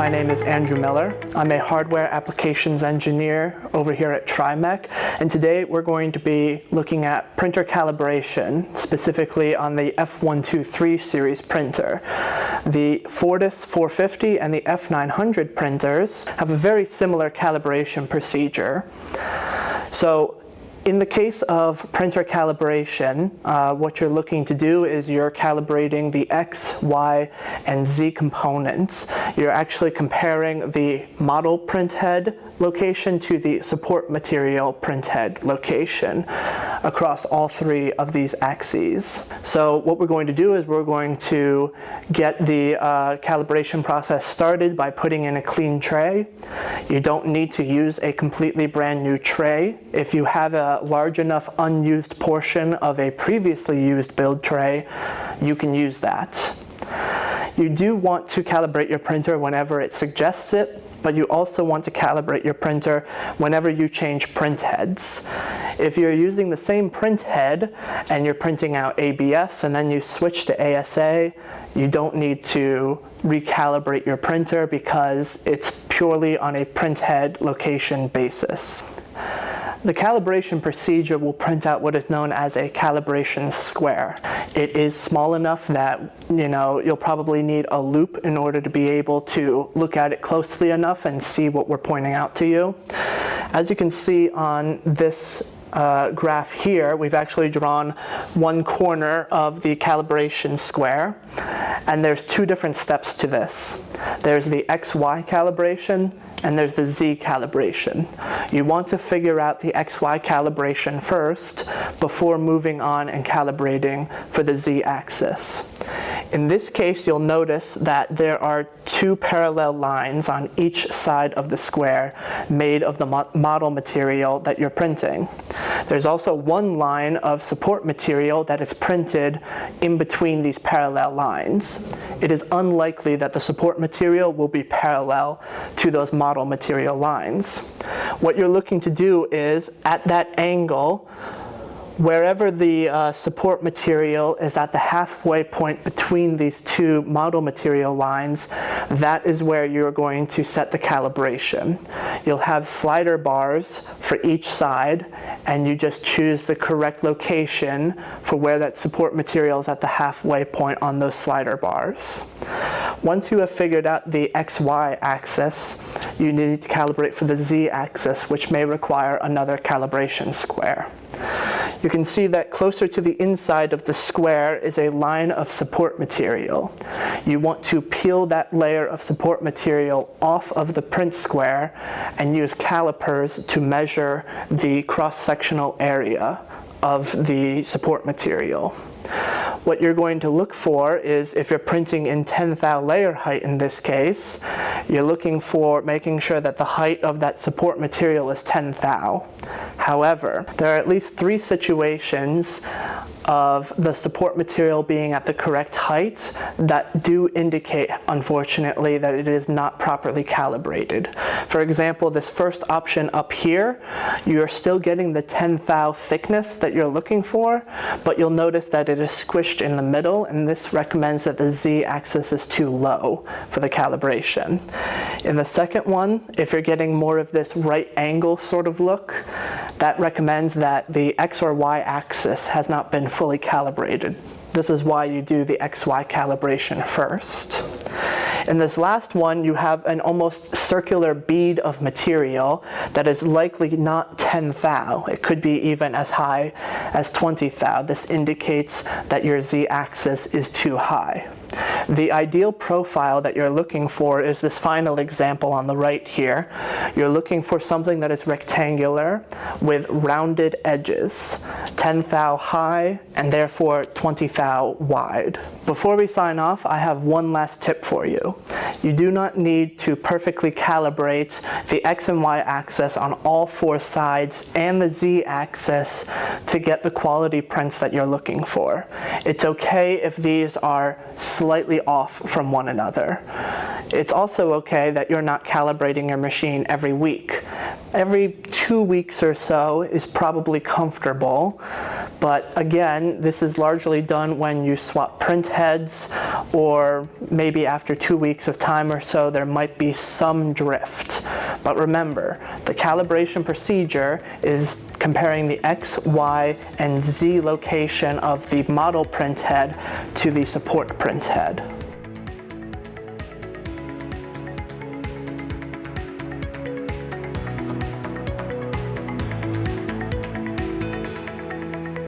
my name is Andrew Miller. I'm a hardware applications engineer over here at TriMech, and today we're going to be looking at printer calibration, specifically on the F123 series printer. The Fortis 450 and the F900 printers have a very similar calibration procedure. So in the case of printer calibration, what you're looking to do is you're calibrating the X, Y, and Z components. You're actually comparing the model printhead location to the support material printhead location across all three of these axes. So what we're going to do is we're going to get the calibration process started by putting in a clean tray. You don't need to use a completely brand new tray. If you have a large enough unused portion of a previously used build tray, you can use that. You do want to calibrate your printer whenever it suggests it, but you also want to calibrate your printer whenever you change print heads. If you're using the same print head and you're printing out ABS and then you switch to ASA, you don't need to recalibrate your printer because it's purely on a print head location basis. The calibration procedure will print out what is known as a calibration square. It is small enough that you'll probably need a loop in order to be able to look at it closely enough and see what we're pointing out to you. As you can see on this graph here, we've actually drawn one corner of the calibration square, and there's two different steps to this. There's the XY calibration and there's the Z calibration. You want to figure out the XY calibration first before moving on and calibrating for the Z axis. In this case, you'll notice that there are two parallel lines on each side of the square made of the model material that you're printing. There's also one line of support material that is printed in between these parallel lines. It is unlikely that the support material will be parallel to those model material lines. What you're looking to do is, at that angle, wherever the support material is at the halfway point between these two model material lines, that is where you're going to set the calibration. You'll have slider bars for each side, and you just choose the correct location for where that support material is at the halfway point on those slider bars. Once you have figured out the XY axis, you need to calibrate for the Z axis, which may require another calibration square. You can see that closer to the inside of the square is a line of support material. You want to peel that layer of support material off of the print square and use calipers to measure the cross-sectional area of the support material. What you're going to look for is, if you're printing in 10 thou layer height in this case, you're looking for making sure that the height of that support material is 10 thou. However, there are at least three situations of the support material being at the correct height that do indicate, unfortunately, that it is not properly calibrated. For example, this first option up here, you're still getting the 10 thou thickness that you're looking for, but you'll notice that it is squished in the middle, and this recommends that the Z axis is too low for the calibration. In the second one, if you're getting more of this right angle sort of look, that recommends that the X or Y axis has not been fully calibrated. This is why you do the XY calibration first. In this last one, you have an almost circular bead of material that is likely not 10 thou. It could be even as high as 20 thou. This indicates that your Z axis is too high. The ideal profile that you're looking for is this final example on the right here. You're looking for something that is rectangular with rounded edges, 10 thou high and therefore 20 thou wide. Before we sign off, I have one last tip for you. You do not need to perfectly calibrate the X and Y axis on all four sides and the Z axis to get the quality prints that you're looking for. It's okay if these are slightly off from one another. It's also okay that you're not calibrating your machine every week. Every 2 weeks or so is probably comfortable, But again, this is largely done when you swap print heads, or maybe after 2 weeks of time or so, there might be some drift. But remember, the calibration procedure is comparing the X, Y, and Z location of the model print head to the support print head.